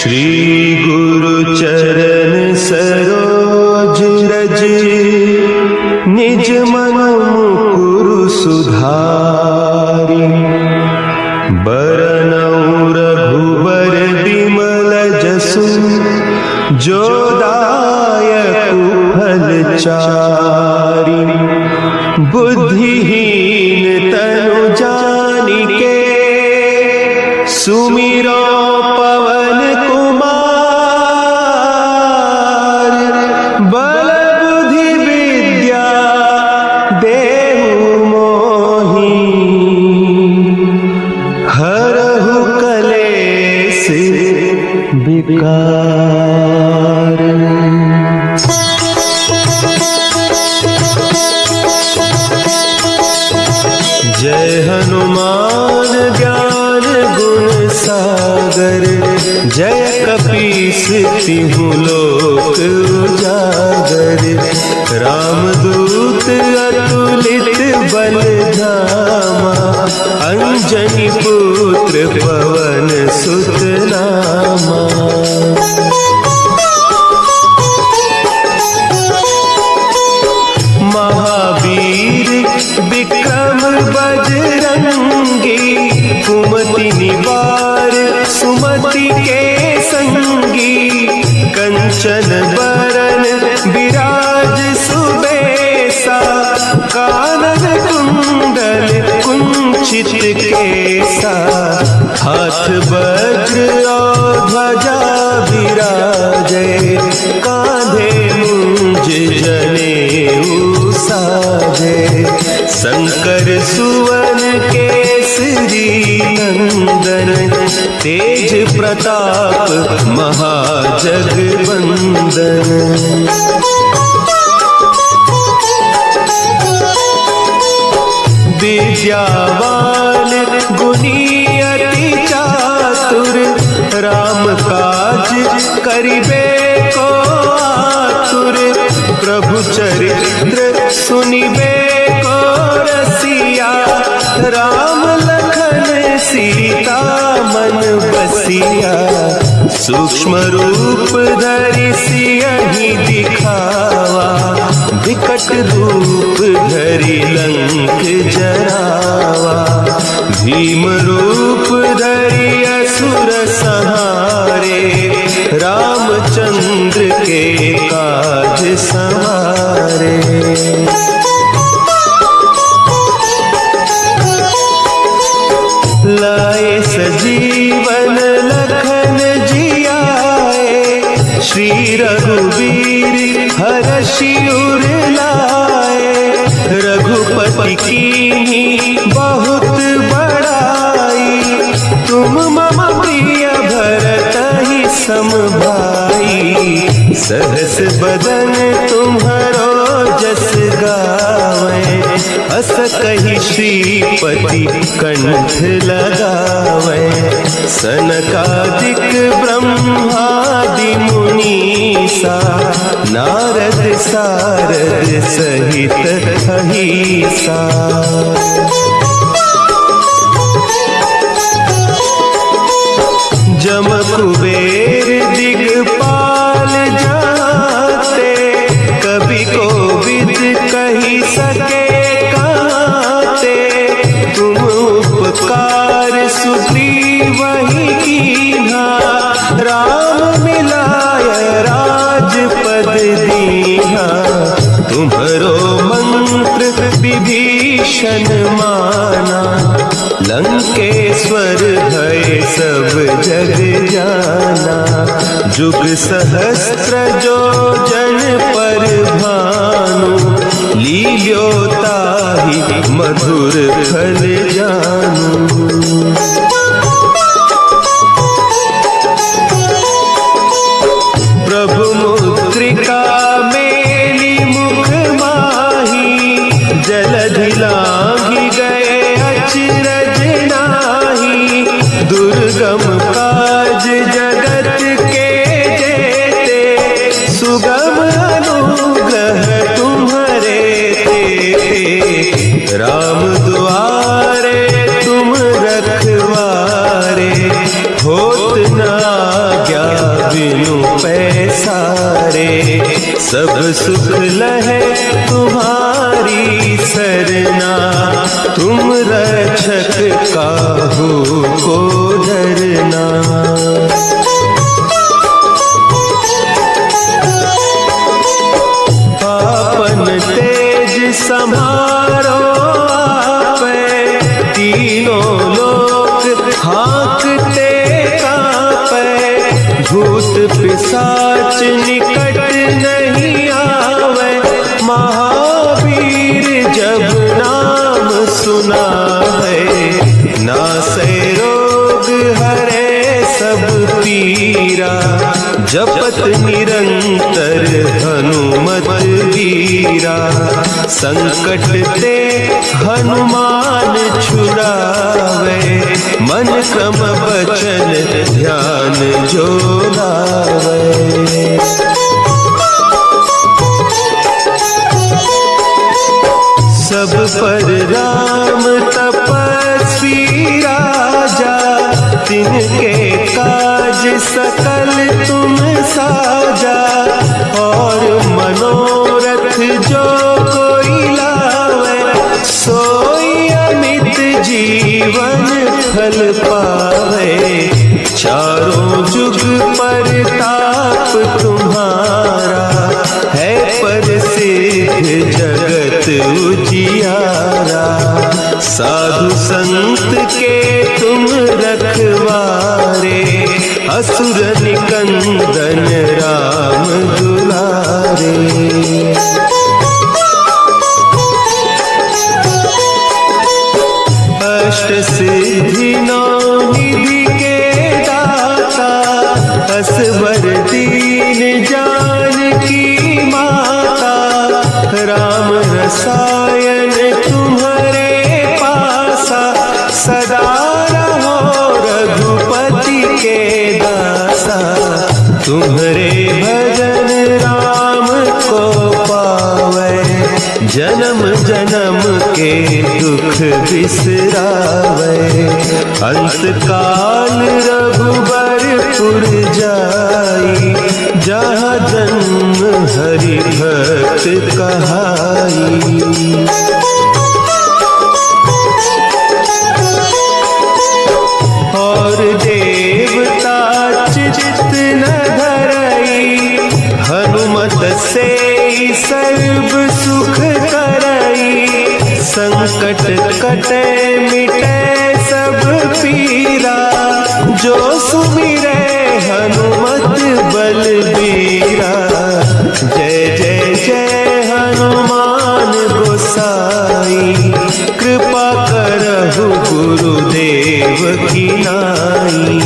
श्री गुरु चरण सरोज रज निज मन मुकुरु सुधारि बरनउँ रघुबर बिमल जसु जो दायक फल चारि बुद्धिहीन तनु जानिके सुमिरो पवन कुमार बल बुद्धि विद्या देहु मोहि हरहु कलेश विकार। जय हनुमान ज्ञान गुण सागर जय कपीस तिहु लोक उजागर रामदूत अतुलित बल धामा अंजनी पुत्र पवन सुत नामा। महावीर विक्रम बजरंगी कुमति निवार सुमति के संगी कंचन बरन विराज सुबेसा कानन कुंडल कुंचित केसा हाथ वज्र और ध्वजा विराजे कांधे मुंज जनेऊ साजे शंकर सुवन केसरी नंदन तेज प्रताप महाजगवंदन। विद्यावान गुणी अति चातुर राम काज करिबे को आतुर प्रभु चरित्र सुनिबे को रसिया राम लखन सीता मन बसिया सूक्ष्म रूप धरि सियहि दिखावा विकट रूप धरि लंक जरावा भीम रूप धरि असुर संहारे रामचंद्र के काज सवारे। लाए सजीवन लखन जियाए श्री रघुवीर हरषि उर लाए रघुपति कीन्ही बहुत बड़ाई तुम मम प्रिय भरतहि सम भाई सहस बदन तुम्हरो जस गावे अस कहि श्रीपति कंठ लगावे सनकादिक ब्रह्मादि मुनीसा नारद सारद सहित अहीसा। जम कुबेर दिगपाल जाते कवि कोविद कही सके काते तुम उपकार सुग्रीवहि कीन्हा राम मिलाय राजपद दीन्हा तुम्हरो मंत्र विभीषण माना लंकेश्वर भय सब जग जाना जुग सहस्त्र जो जन पर भानु लील्यो ताहि मधुर फल जानू। प्रभु मुद्रिका मेली मुख माही जलधि लांघि गए अचरज नाही दुर्गम काज जगत के जेते सुगम अनुग्रह तुम्हारे ते राम दुआरे तुम सुख लहे तुम्हारी सरना, तुम रक्षक काहू को डरना। आपन तेज संभारो आपे, तीनों लोक हाँकते कांपे। भूत पिशाच निकट नहीं आवे, महावीर जब नाम सुना है। नासै रोग हरे सब पीरा, जपत निरंतर हनुमत वीरा। संकट ते हनुमान छुड़ावे, मन क्रम बचन ध्यान जो लावे। सब पर राम तपस्वी राजा, तिनके काज सकल तुम साजा। और मनोरथ जो कोई लावे, सोई अमित जीवन फल पावे। चारों जुग परताप तुम्हारा, है प्रसिद्ध जगत उजियारा। साधु संत के तुम रखवारे, असुर निकंदन राम दुलारे। अष्ट सिद्धि नौ निधि के दाता, असवर दीन जानकी माता। राम रसायन तुम्हारे पासा, सदा रहो रघुपति के दासा। तुम्हारे भजन राम को पावे, जन्म जन्म के दुख बिसरावे। अंत काल रघुबरपुर जाई, जहाँ जन्म हरि भक्त कहाई। और देवता चित्त न धरई, हनुमत से सर्व सुख करई। संकट कटे मिटे सब पीरा, जो सुमिरे हनुमत बलबीरा। जय जय जय हनुमान गोसाई, कृपा करहु गुरुदेव की नाई।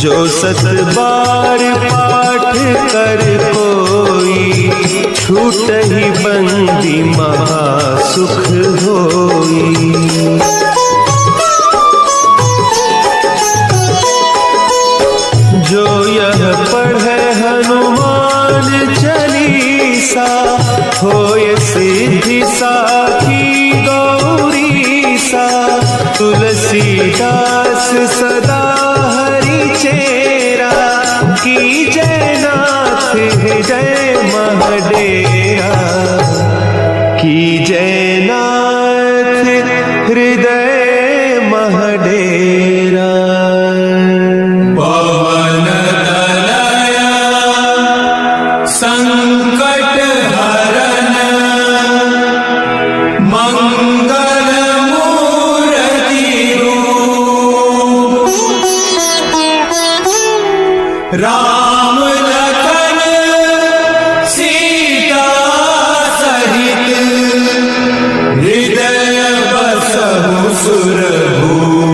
जो सत बार पाठ कर कोई, छूटहि बंदी महासुख होई। जो यह पढ़े हनुमान चालीसा, होय सिद्धि साखी गौरीसा। तुलसीदास सदा हरि चेरा, की जय नाथ हृदय महडेरा। की जय नाथ हृदय महडेरा। संकट हरन मंगल मूर्ति रूप, राम लखन सीता सहित, हृदय बसहु सुरभूप।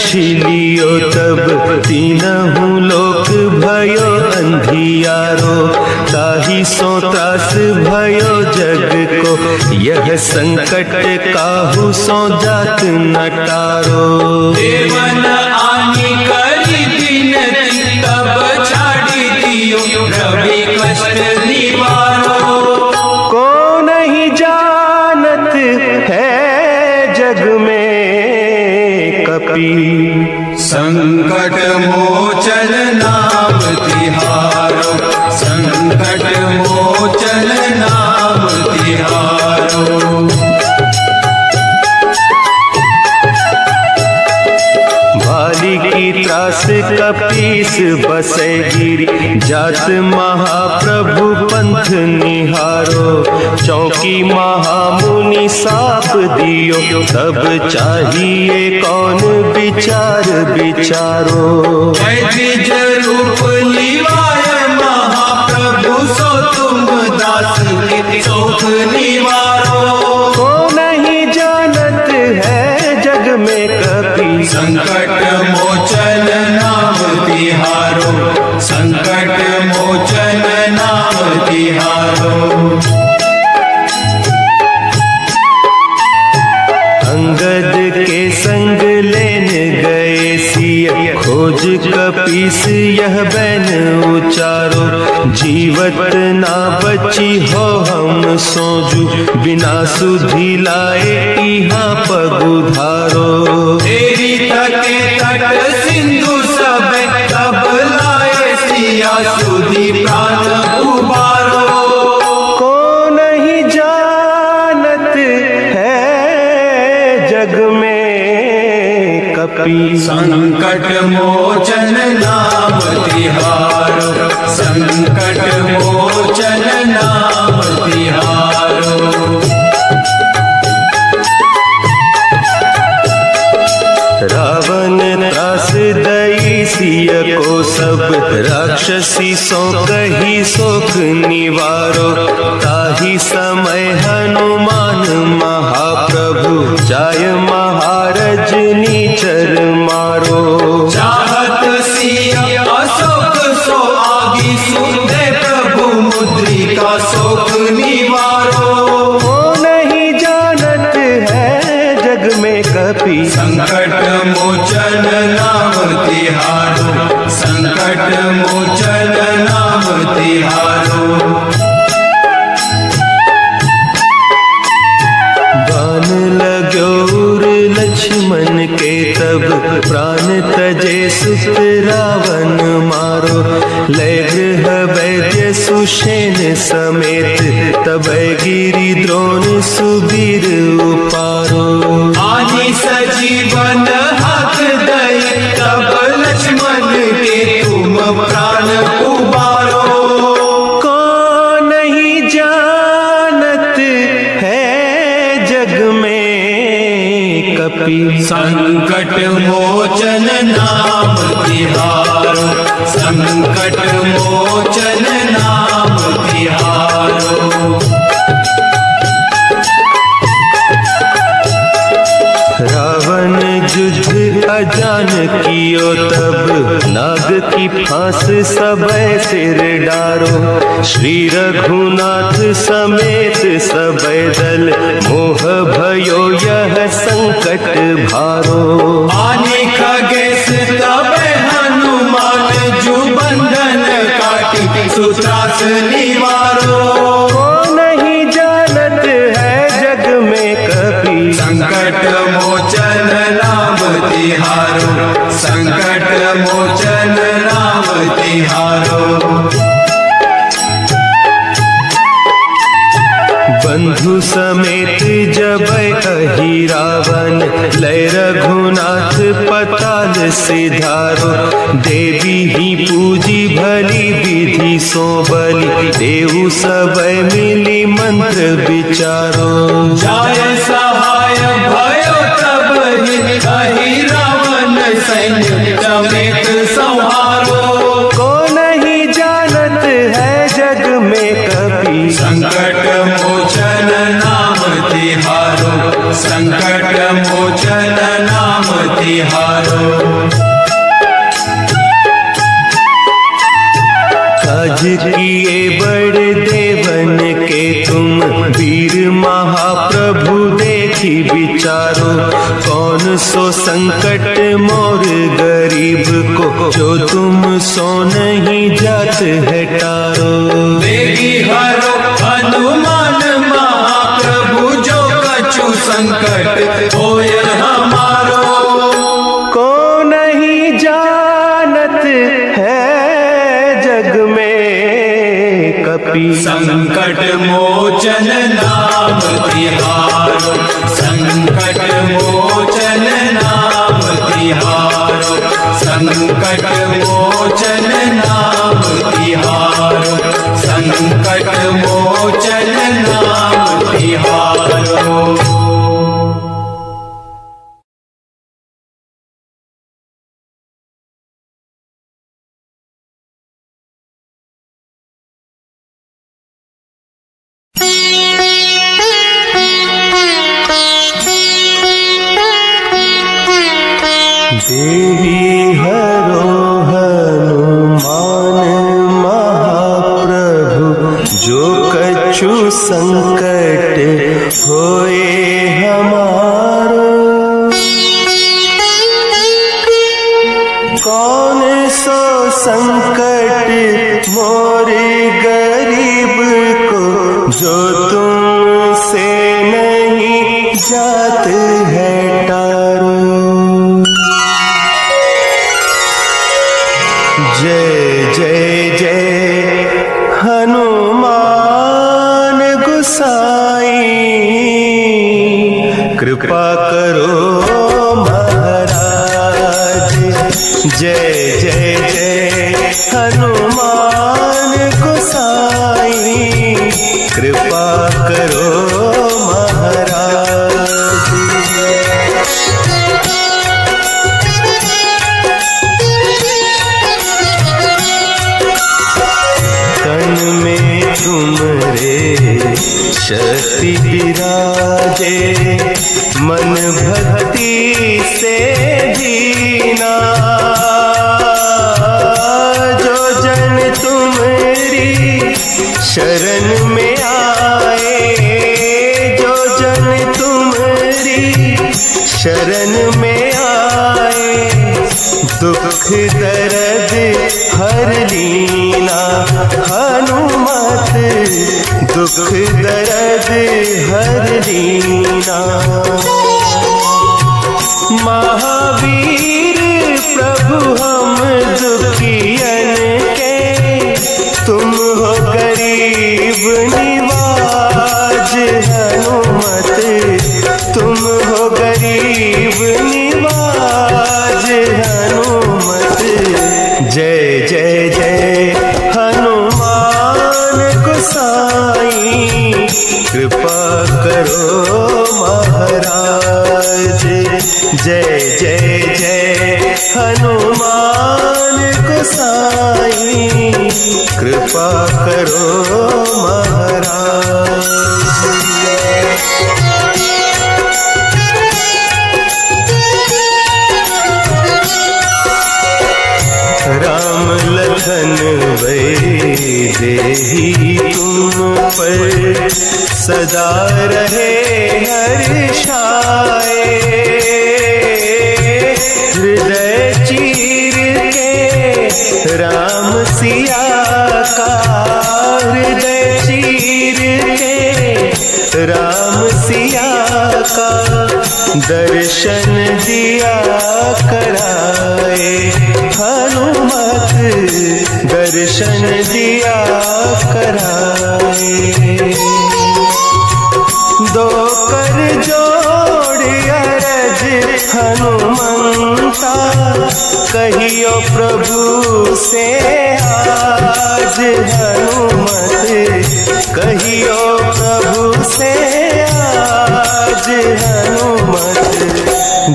छिलियो तब तीनहु लोक भयो अंधियारो। ताहि सो त्रास भयो जग को यह संकट काहू सो जात न टारो। देवन आनी करी बिनती तब छाड़ी दियो रवि कष्ट निवारो। को नहीं जानत है जग में कपि संकट मोचन नाम तिहारो। संकट मोचन नाम तिहारो। भाली की त्रास कपीस बसे गिरी जात महाप्रभु पंथ निहारो। चौकी महामुनि साप दियो तब चाहिए कौन विचार विचारो। द्विज रूप लिवाय महाप्रभु सो तुम दास के शोक निवारो। को नहीं जानत है जग में कपि संकट मोचन नाम तिहारो। संकट मोचन नाम तिहारो। अंगद के संग लेन गए सिय खोज कपीस यह बैन उचारो। जीवत ना बची हो हम सोजू बिना सुधि लाए यहाँ पगुधारो। तेरी तटे तट सिंधु सब तब लाए सिया सुधि प्राण उबारो। को नहीं जानत है जग में कपि संकट मोचन नाम तिहारो। संकट मोचन नाम तिहारो। रावण त्रास दई सिय को सब राक्षसी सो कही शोक निवारो। ताहि समय हनुमान महाप्रभु जाय महारज नीचर मारो। चाहत सिया अशोक सो आगी सुनते प्रभु मुद्रिका शोक निवारो। को नहीं जानत है जग में कपि संकट मोचन नाम तिहारो। संकट मोचन नाम तिहारो। बान लाग्यो उर लक्ष्मण के तब प्राण तजे सुत रावण मारो। लय गृह वैद्य सुषेण समेत तब गिरि द्रोण सुबीर उपारो। आनी सजीवन हक दई तब लक्ष्मण के तुम प्राण उबारो। को नहीं जानत है जग में कपि संकट मोचन नाम तिहारो। संकट मोचन नाम तिहारो। रावण युद्ध अजान कियो तब नाग की फांस सबय सिर डारो। श्री रघुनाथ समेत सबय दल मोह भयो यह संकट भारो। आने खगेश तब हनुमान जु बंधन काटी सुत्रास निवारो। को नहीं जानत है जग में कपि संकट मोचन नाम तिहारो। संकट मोचन नाम तिहारो। बंधु समेत जबै अहि रावण लय रघुनाथ पताल सिधारो। देवी ही पूजी भली विधि सो बलि देहु सबय मिली मंत्र विचारो। जाय सहाय भयो तब कही रावण सैन्य समेत संहारो। को नहीं जानत है जग में कपि संकट मोचन नाम तिहारो। संकट मोचन नाम तिहारो। किए बड़े देवन के तुम, वीर महाप्रभु देखी विचारो। कौन सो संकट मोर गरीब को, जो तुम सो नहीं जात है टारो। बेगी हरो हनुमान महाप्रभु, जो कछु संकट होय हमारो। को नहीं जानत है जग में कपि, संकट मोचन नाम तिहारो। संकट मोचन नाम तिहारो। संकट मोचन नाम तिहारो। संकट मोचन नाम तिहारो। देवी हरो हनुमान महाप्रभु, जो कछु संकट होए हमारो। कौन सो संकट मोर गरीब को, जो तुमसे नहीं जात है टारो। जय जय जय हनुमान गोसाई, कृपा करो महाराज। जय जय जय हनुमान गोसाई, कृपा करो महाराज। में तुमरे शक्ति विराजे, मन भक्ति से दीना। जो जन तुम्हारी शरण में आए, जो जन तुम्हारी शरण में आए, दुख दर्द हर लीना। हनुमत दुख दर्द हर लीना। महावीर प्रभु हम दुखियन के, तुम हो गरीब निवाज। हनुमत तुम हो गरीब निवाज। हनुमत जय जय जय हनुमान गोसाई, कृपा करो महाराज। जय जय जय हनुमान गोसाई, कृपा करो महाराज। राम लखन वैदेही तुम पर, सदा रहे हर्षाए। हृदय चीर के राम सिया का, हृदय चीर के राम सिया का, दर्शन दिया कराए। हनुमत दर्शन दिया कराए। दो कर जोड़ अरज हनुमंता, कहियो प्रभु से आज। हनुमत कहियो प्रभु से आज। हनुमत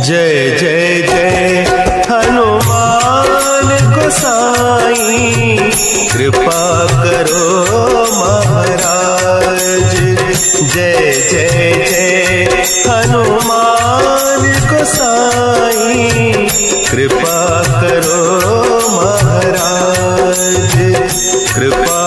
जय जय जय हनुमान गोसाई, कृपा करो महाराज। जय जय जय हनुमान गोसाई, कृपा करो महाराज। कृपा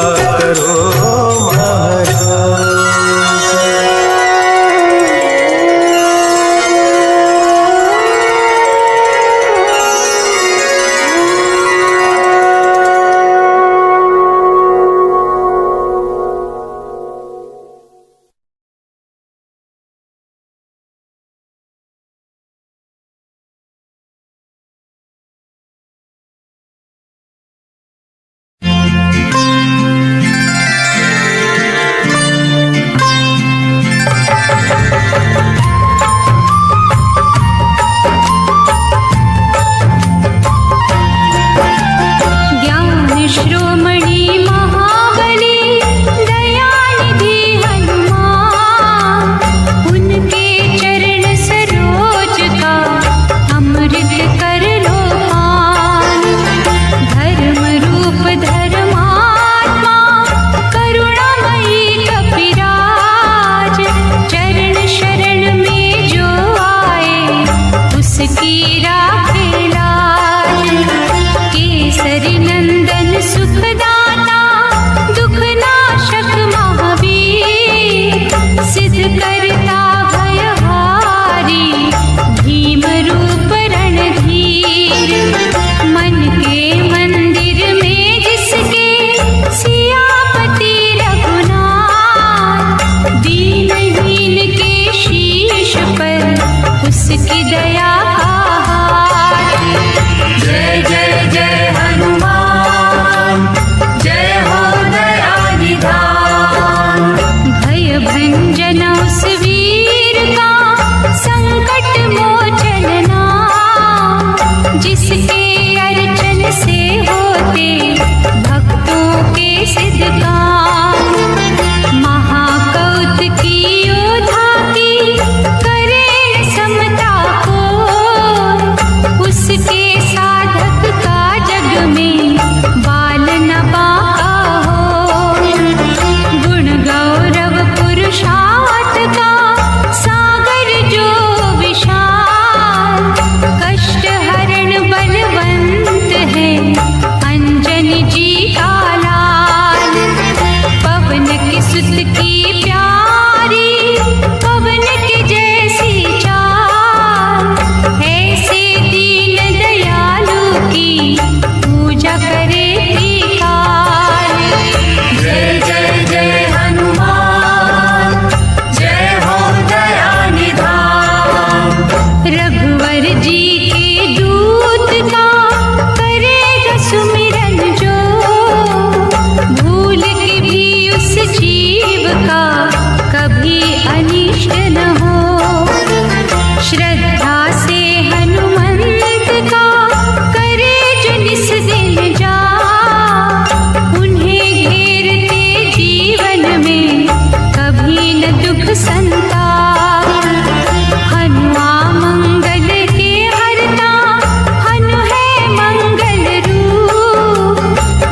काम। महाकौतुकी योद्धा की करे समता को, उसके साधक का जग में बाल न बाका हो। गुण गौरव पुरुषार्थ का सागर जो विशाल, कष्ट हरण बलवंत है अंजनी जी का लाल। पवन की सुत की प्यारी, पवन के जैसी चाल, ऐसे दीन दयालु की पूजा करे त्रिकाल। जय जय जय हनुमान, जय हो दया निधान। रघुवर जी के दूत का करेगा सुमिरन जो, भूल के भी उस जीव का कभी अनिष्ट न हो। श्रद्धा से हनुमंत का करे जो निस दिन जा, उन्हें घेरते जीवन में कभी न दुख संताप। हनुआ मंगल के हरता, हनु है मंगल रूप,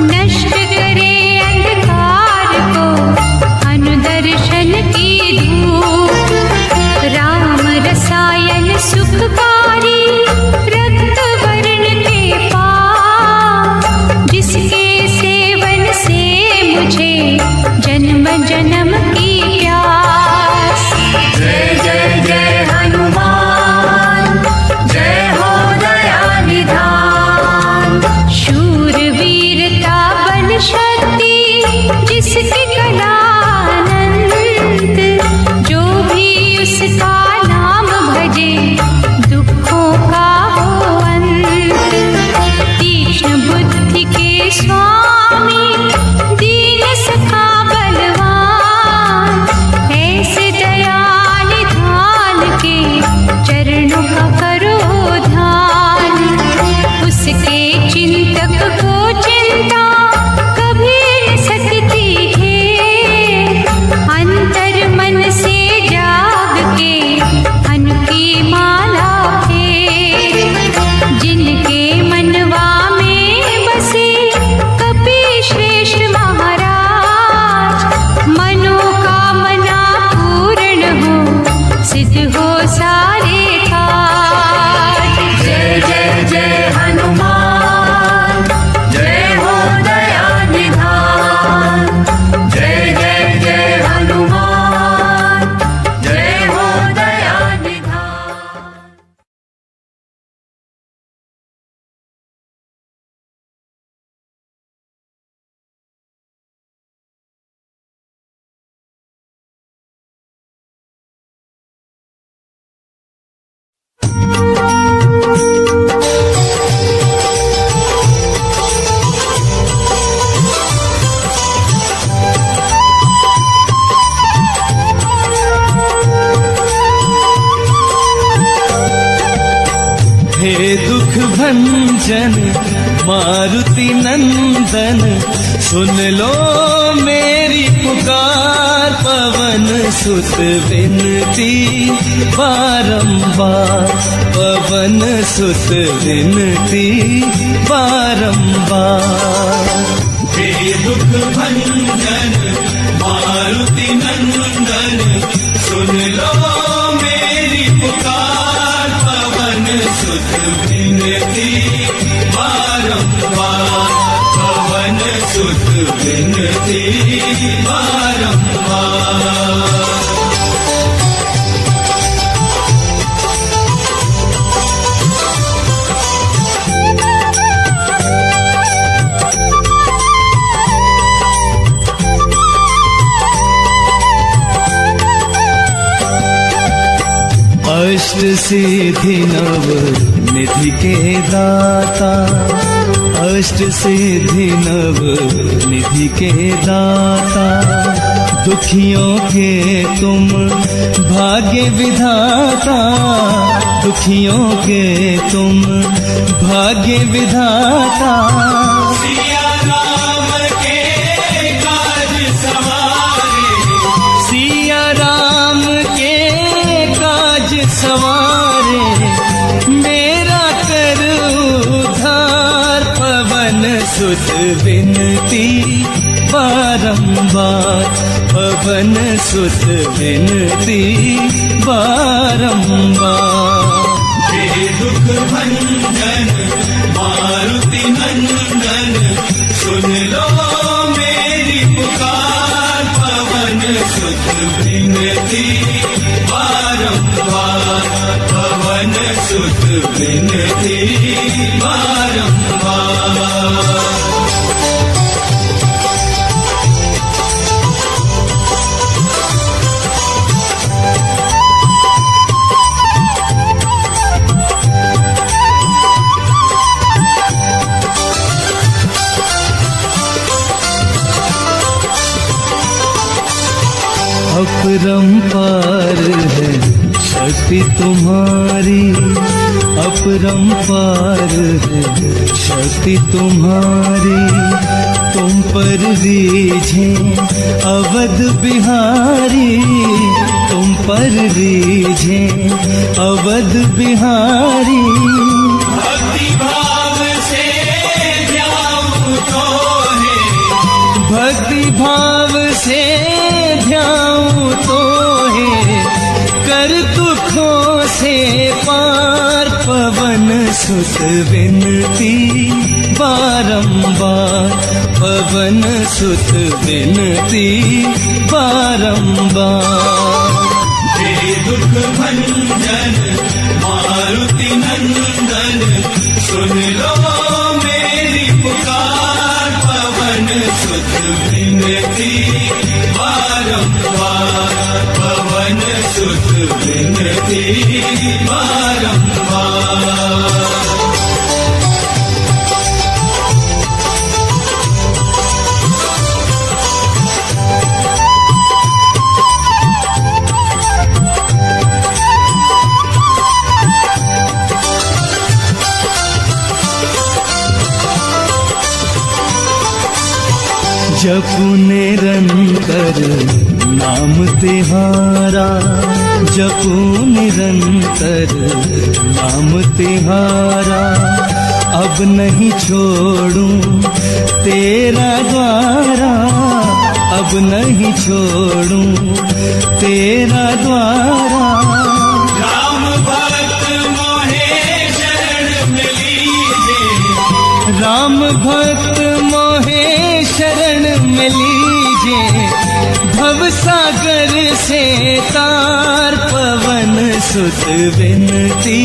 नष्ट करे अंधकार को हनु दर्शन की धूप। राम रसायन सुखकारी, रक्त वर्ण के पास, जिसके सेवन से मुझे जन्म जन्म की प्यास। जय जय जय हनुमान, जय हो दया निधान। शूर वीरता बल शक्ति जिसकी कला अनंत, जो भी उसका नाम भजे दुखों का हो अंत। तीक्ष्ण बुद्धि के स्वामी, दीन सखा बलवान, ऐसे दयाल निधान के चरणों का करो ध्यान। उसके चिंतक को चिंता कभी न सकती है, अंतर मन से जाग के हनु की माला फेर। जिनके मनवा में बसे कपि श्रेष्ठ महाराज, मनोकामना पूर्ण हो, सिद्ध हो सारे काज। जय जय जय हनुमान, जय हो दया निधान। जय जय जय हनुमान, जय हो दया निधान। हे दुख भंजन मारुति नंदन, सुन लो मेरी पुकार। पवन सुत विनती बारंबार, पवन सुत विनती बारंबार। हे दुख भंजन मारुति नंदन, सुन लो मेरी पुकार। पवन सुत विनती बारंबार, पवन सुत विनती बारंबार। अष्ट सिद्धि नव निधि के दाता, अष्ट सिद्धि नव निधि के दाता। दुखियों के तुम भाग्य विधाता, दुखियों के तुम भाग्य विधाता। सिया राम के बारंबार पवन सुत विनती बारंबार। हे दुख भंजन मारुति नंदन सुन लो मेरी पुकार, पवन सुत विनती बारंबार, पवन सुत विनती बारंबार। अपरंपार है शक्ति तुम्हारी, अपरंपार है शक्ति तुम्हारी। तुम पर रीझे अवध बिहारी, तुम पर रीझे अवध बिहारी। भक्ति भाव से ध्याऊं तो है, भक्ति भाव से ध्याऊं तो है, कर दुखों से पार पवन सुत विनती बारंबार, पवन सुत विनती बारंबार। हे दुख भंजन मारुति नंदन सुन लो मेरी पुकार, पवन सुत विनती बारंबार, पवन सुत विनती बारंबार। जपू निरंतर नाम तिहारा, जपू निरंतर नाम तिहारा। अब नहीं छोड़ूं तेरा द्वारा, अब नहीं छोड़ूं तेरा द्वारा। राम भक्त मोहे शरण मिलीजे, राम भक्त मोहे शरण मिलीजे। भव सागर से तार पवन सुत विनती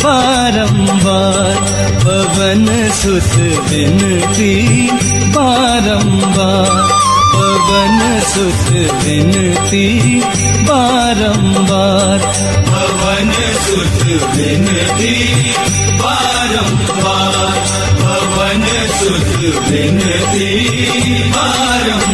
बारंबार, पवन सुत विनती बारंबार, पवन सुत विनती बारंबार, पवन सुत विनती बारंबार, पवन सुत विनती बारंबार।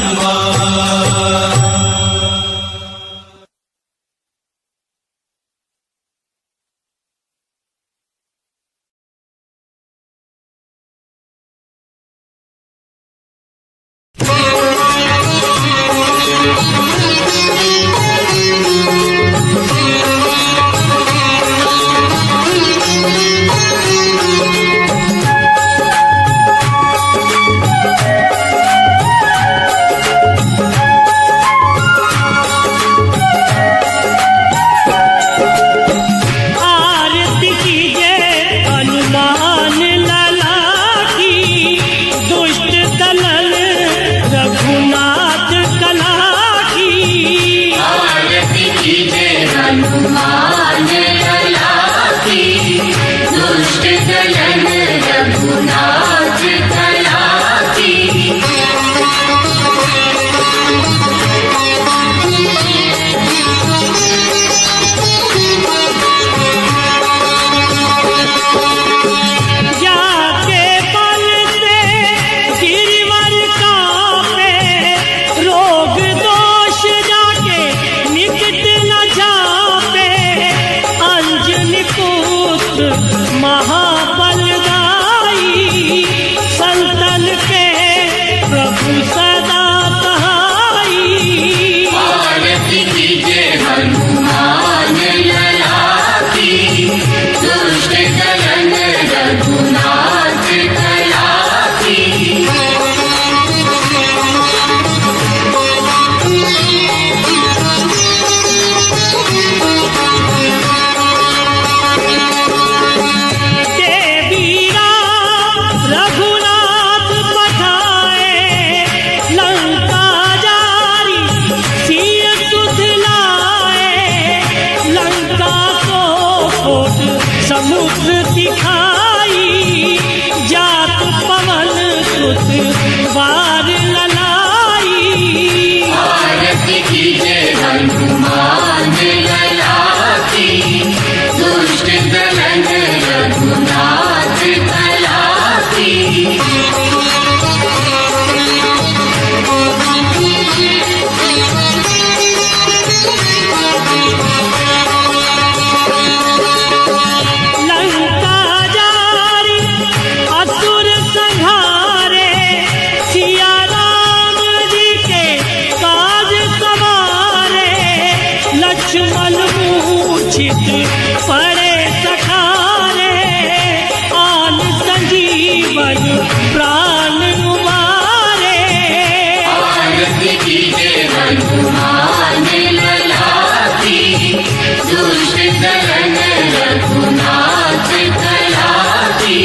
हनुमान लला की, दुष्ट दलन रघुनाथ कला की।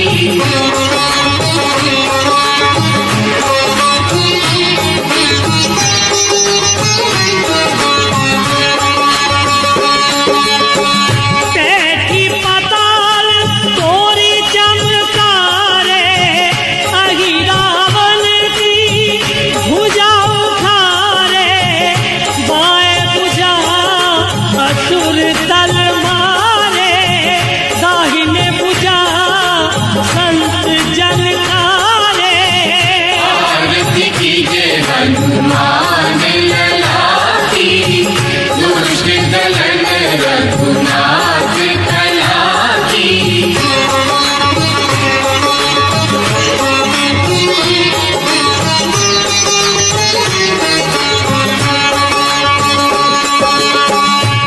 बैठी पाताल तोरी चमकारे, अहि रावण की भुजा उखारे, बाएं भुजा असुर दल मारे, दाहिने भुजा संत जन तारे। आरती कीजे हनुमान लला की, दुष्ट दलन रघुनाथ कला की।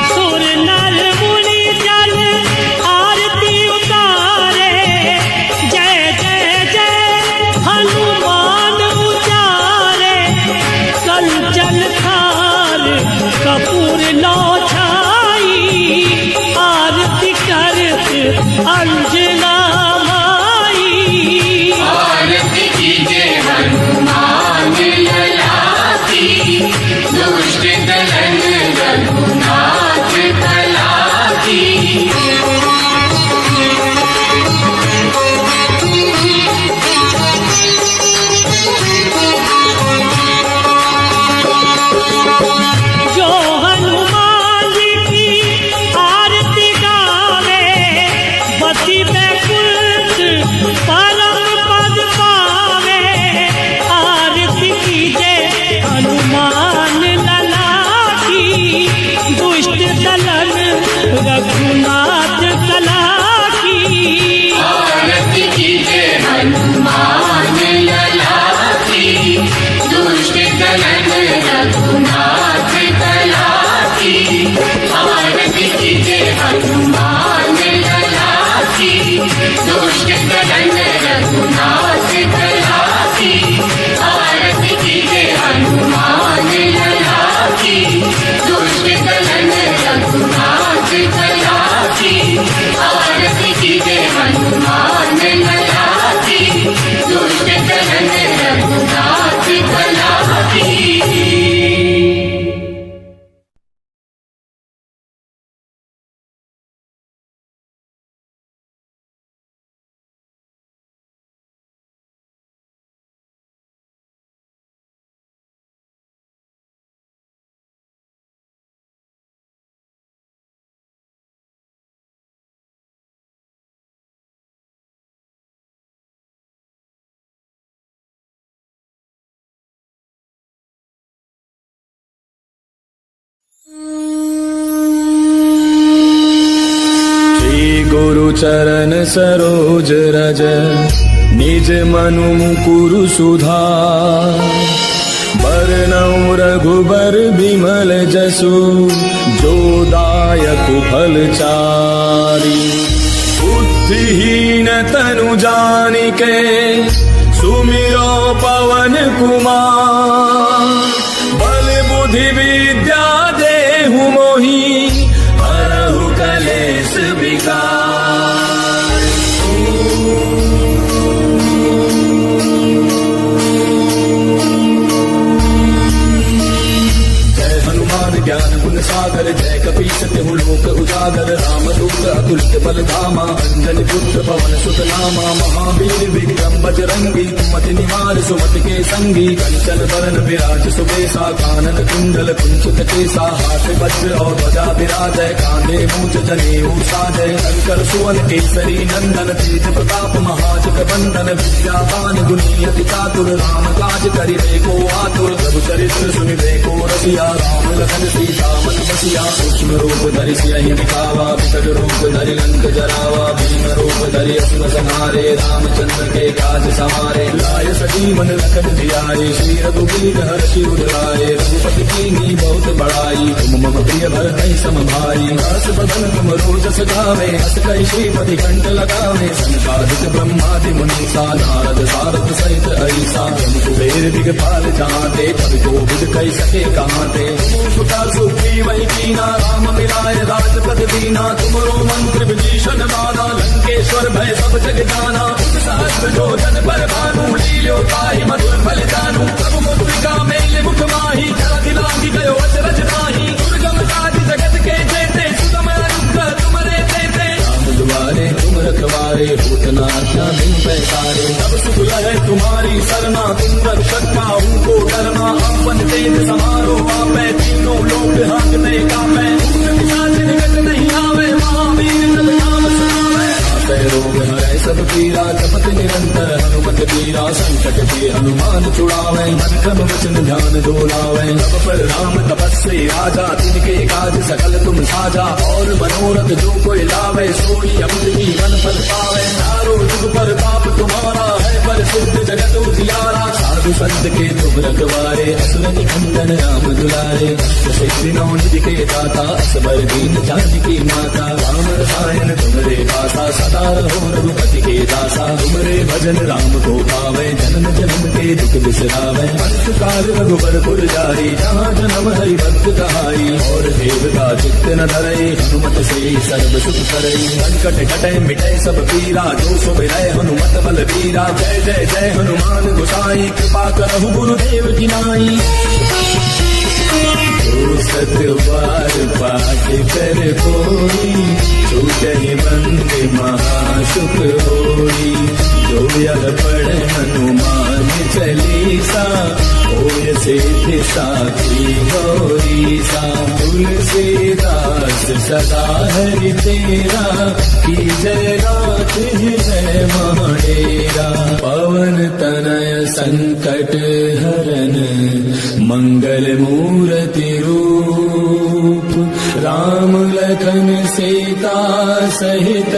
सुर नर मुनि जन आरती उतारे, जय जय जय हनुमान उचारे। कंचन थार कपूर लो छाई, आरती करत अंजना माई। आरती कीजे हनुमान लला की, दुष्ट दलन रघुनाथ कला की। जो हनुमान जी की आरती गावे, बसी बैकुंठ परम पद पावे। आरती कीजे हनुमान लला की, दुष्ट दलन रघुनाथ कला की। आरती कीजे हनुमान लला की, दुष्ट दलन रघुनाथ कला की। आरती कीजे हनुमान लला की, दुष्ट दलन रघुनाथ कला की। आरती कीजे हनुमान लला की, दुष्ट दलन रघुनाथ कला की। आरती कीजे हनुमान लला की, दुष्ट दलन रघुनाथ कला की। गुरु चरण सरोज रज, निज मनु मुकुरु सुधार। बरनउँ रघुबर बिमल जसु, जो दायक फल चारि। बुद्धिहीन तनु जानिके, सुमिरो पवन कुमार। बल बुद्धि विद्या देहु मोहि, हरहु कलेश विकार। जय हनुमान ज्ञान गुण सागर, जय कपीस तिहु लोक उजागर। रामदूत अतुलित बल धामा, अंजनी पुत्र पवन सुत नामा। महावीर विक्रम बजरंगी, कुमति निवार सुमति के संगी। कंचन बरन विराज सुबेसा, कानन कुंडल कुंचित केसा। हाथ वज्र और ध्वजा विराजय, कांधे मूंज जनेऊ साजय। शंकर सुवन केसरी नंदन, तेज प्रताप महाजग बंदन। विद्यावान गुणी अति चातुर, राम काज करिबे को आतुर। प्रभु चरित्र सुनिबे को रसिया, राम लखन सीता मन बसिया। सूक्ष्म रूप धरि सियहि दिखावा, विकट रूप धरि लंक जरावा। भीम रूप धरि असुर संहारे, रामचंद्र के काज सवारे। लाय सजीवन लखन जियारे, श्री रघुवीर हर्षि उर लाए। रघुपति कीन्ही बहुत बड़ाई, तुम मम प्रिय भरतै सम भाई। दास बदन तुम रोजस गावे, अस कहि श्रीपति कंठ लगावे। सनकादिक ब्रह्मादि मुनीसा, नारद सारद सहित ऐसा। तुम कुबेर दिगपाल जाते, कवि कोविद कहि सके कहाते। सुता सुखी वही कीना, राम मिलाय राजपद दीना। तुमरो मंत्र विभीषण माना, लंकेश्वर भय सब जग जाना। सहस्र जो जन पर भानु, लील्यो ताहि मधुर फल जानू। प्रभु मुद्रिका मेले मुख माही, जरा दिलांगी गयो अचरज नाही। दुर्गम काज जगत के जेते, सुगम अनुग्रह तुमरे तेते। राम दुआरे तुम रखवारे, होत न आज्ञा बिन पैसारे। तब सुख लहै तुम्हारी सरना, तुम रक्षक काहू को डरना। आपन तेज समारो आपै, तीनों लोक हांकते कापै। पिशाच निकट नहीं आवे, महावीर जब नाम सुनावे। आपै रोग हरै सब पीरा, जपत निरंतर हनुमत पीरा। संकट के हनुमान छुड़ावे, मन क्रम वचन ध्यान डोलावे। तब पर राम तपस्वी राजा, तिनके काज सकल तुम साजा। और मनोरथ जो कोई लावे, सोई अमृत जीवन फल पावे। चारों जुग पर ताप तुम्हारा है, पर सिद्ध जगत उजियारा। साधु संत के तुम रखवारे, असुर निकंदन राम दुलारे। श्री निधि के दाता, असबर दीन जानकी माता। राम रसायन तुमरे पासा, सदा रहो रघुपति के दासा। तुमरे भजन राम को पावे, जन्म जन्म के दुख बिसरावे। अंत काल रघुबर पुर जाई, जहाँ जन्म हरि भक्त कहाई। और देवता चित्त न धरई, हनुमत से सर्व सुख करई। संकट कटै मिटै सब पीरा, जो सुमिरै हनुमत बल बीरा। जय जय जय हनुमान गोसाई, कृपा करहु गुरुदेव की नाई। जो सत बार पाठ कर कोई, छूटहि बंद महासुख होई। जो यह पढ़ हनुमान चालीसा, होय सिद्धि साखी गौरीसा। तुलसीदास सदा हरि तेरा, की जय नाथ हृदय महडेरा। पवन तनय संकट हरन, मंगल मूर्ति रूप। राम लखन सीता सहित,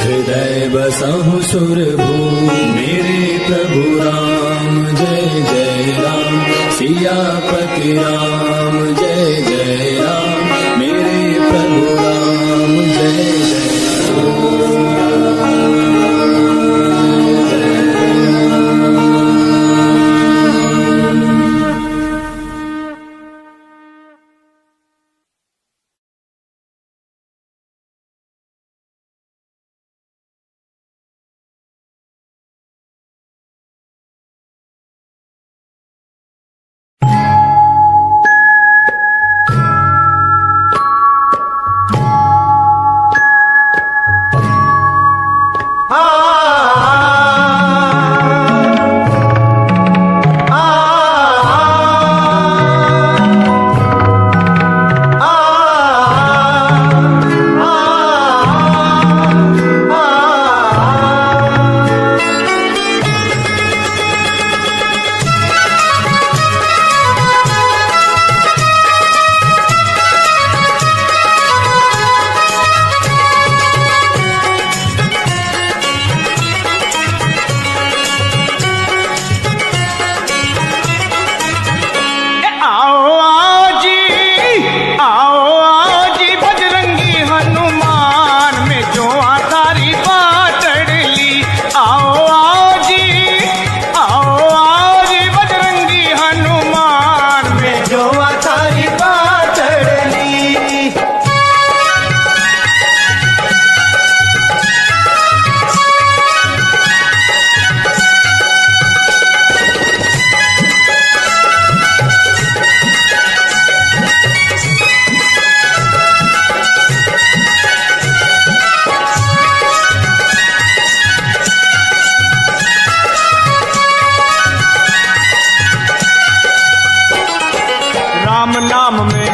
हृदय बसहु सुरभूप। मेरे प्रभु राम जय जय राम, सियापति राम जय जय राम। मेरे प्रभु राम जय जय राम।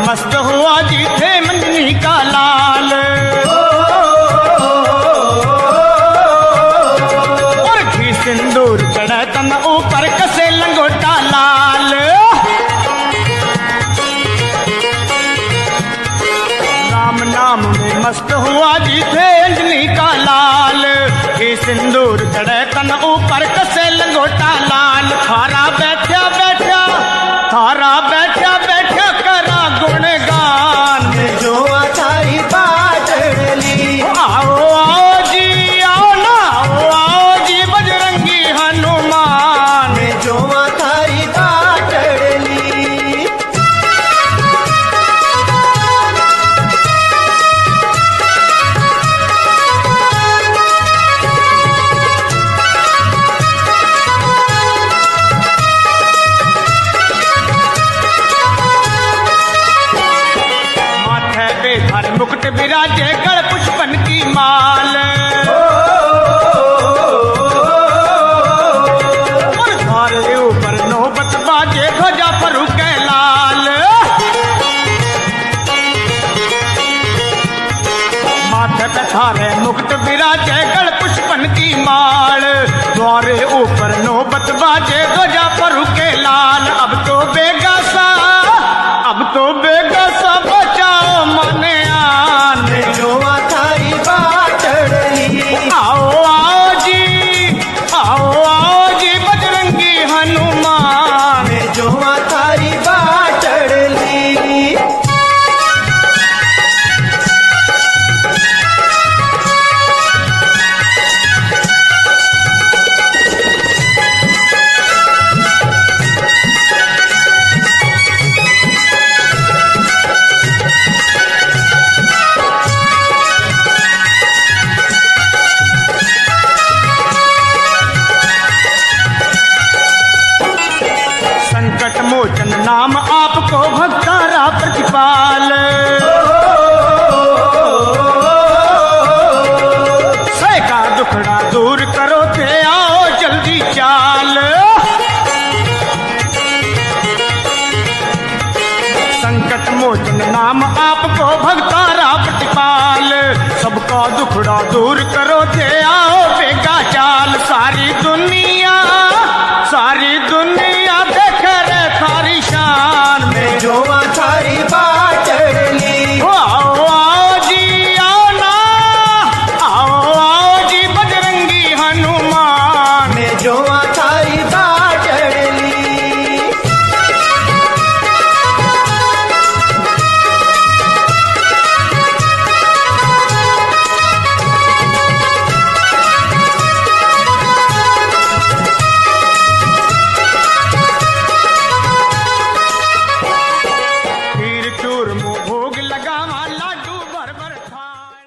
मस्त हुआ जी थे मंजनी का लाल, और घी सिंदूर चढ़ा तन ऊपर कसे लंगोटा लाल। राम नाम में मस्त हुआ जी थे अंजनी का लाल, घी सिंदूर चढ़ा तन ऊपर कसे लंगोटा लाल। थारा बैठा बैठा, थारा बैठा बैठा करा बिराजे गढ़ पुष्पन की माल। और द्वारे ऊपर नौबत बाजे ध्वजा फरू के लाल। माथे पे थारे मुकुट बिराजे गढ़ पुष्पन की माल। द्वारे ऊपर नौबत बाजे ध्वजा फरू के लाल। अब तो बेगासा बचाओ मने आने जो थारी बाटड़ी। आओ जी बजरंगी हनुमान। जो थारी बाटड़ी। संकट मोचन नाम आपको भक्तारा प्रतिपाल। सै का दुखड़ा दूर करो थे आओ जल्दी चाल। संकट मोचन नाम आपको भक्तारा प्रतिपाल। सबका दुखड़ा दूर करो थे आओ बेगा चाल। सारी दुनिया देख रे थारी शान में। जो थारी बाटड़ी। आओ जी बजरंगी हनुमान। जो थारी बाटड़ी। खीर चूरमो भोग लगावा लाडू भर भर थाल।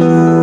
Thank you.